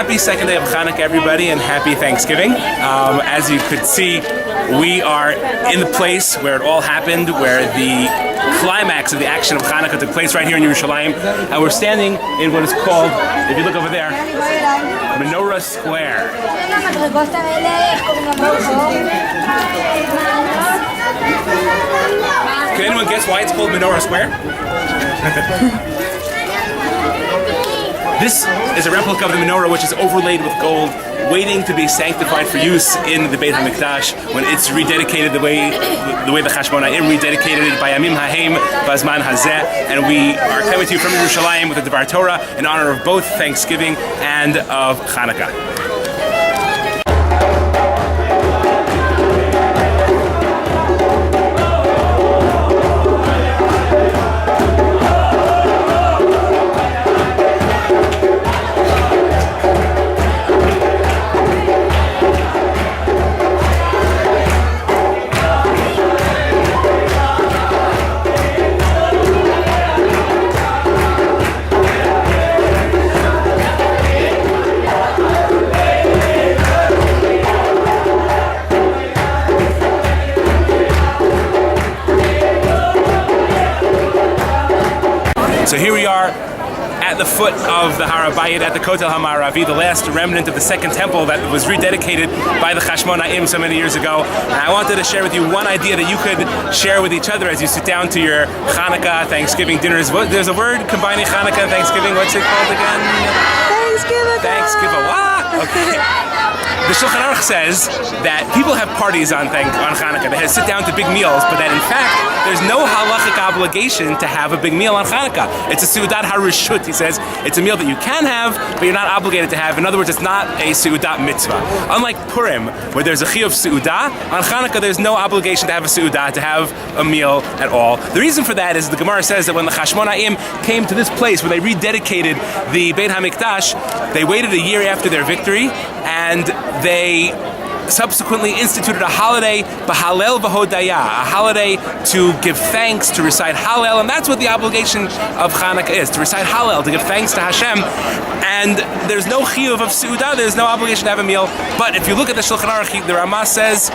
happy second day of Chanukah, everybody, and happy Thanksgiving. As you could see, we are in the place where it all happened, where the climax of the action of Chanukah took place right here in Yerushalayim, and we're standing in what is called, if you look over there, Menorah Square. Can anyone guess why it's called Menorah Square? This is a replica of the menorah, which is overlaid with gold, waiting to be sanctified for use in the Beit HaMikdash when it's rededicated the way the Chashmonaim rededicated it by Yamim Hahem Bazman Hazeh. And we are coming to you from Yerushalayim with the Devar Torah in honor of both Thanksgiving and of Chanukah. So here we are at the foot of the Har HaBayit at the Kotel HaMaravi, the last remnant of the second temple that was rededicated by the Chashmonaim so many years ago. And I wanted to share with you one idea that you could share with each other as you sit down to your Chanukah Thanksgiving dinners. There's a word combining Chanukah and Thanksgiving. What's it called again? Thanksgiving. Thanksgiving. What? Okay. The Shulchan Aruch says that people have parties on Chanukah. They sit down to big meals, but that in fact there's no halachic obligation to have a big meal on Chanukah. It's a seudat harishut, he says. It's a meal that you can have, but you're not obligated to have. In other words, it's not a seudat mitzvah. Unlike Purim, where there's a chiyuv seudah, on Chanukah there's no obligation to have a seudah, to have a meal at all. The reason for that is the Gemara says that when the Chashmonaim came to this place where they rededicated the Beit HaMikdash, they waited a year after their victory, and they subsequently instituted a holiday, B'Halel V'Hodaya, a holiday to give thanks, to recite Hallel, and that's what the obligation of Chanukah is, to recite Hallel, to give thanks to Hashem. And there's no chiyuv of Seudah, there's no obligation to have a meal. But if you look at the Shulchan Aruch, the Ramah says,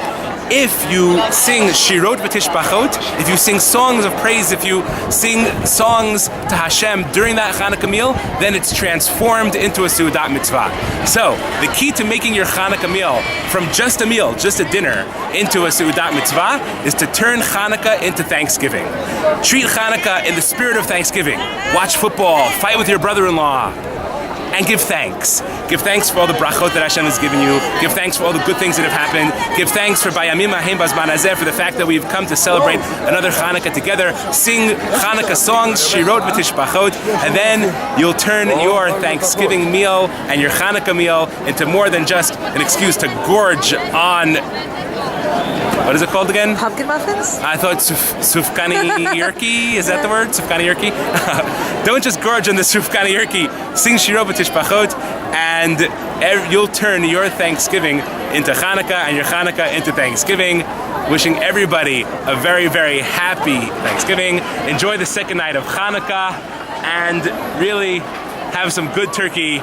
if you sing Shirot V'Tishbachot, if you sing songs of praise, if you sing songs to Hashem during that Chanukah meal, then it's transformed into a Seudat mitzvah. So, the key to making your Chanukah meal from just a meal, just a dinner, into a Seudat mitzvah is to turn Chanukah into Thanksgiving. Treat Chanukah in the spirit of Thanksgiving. Watch football, fight with your brother-in-law, and give thanks. Give thanks for all the brachot that Hashem has given you. Give thanks for all the good things that have happened. Give thanks for Bayamim Hahem Bazman Hazeh, for the fact that we've come to celebrate another Chanukah together. Sing Chanukah songs, Shirot V'Tishbachot, and then you'll turn your Thanksgiving meal and your Chanukah meal into more than just an excuse to gorge on, what is it called again? Pumpkin muffins? I thought sufkani yurki. Is that the word? Sufkani yurki? Don't just gorge on the sufkani yurki. Sing Shirot V'Tishbachot, and you'll turn your Thanksgiving into Chanukah and your Chanukah into Thanksgiving. Wishing everybody a very, very happy Thanksgiving. Enjoy the second night of Chanukah, and really have some good turkey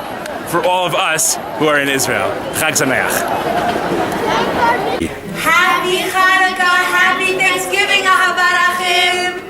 for all of us who are in Israel. Chag Sameach. Happy Chanukah, happy Thanksgiving, Ahavarachim.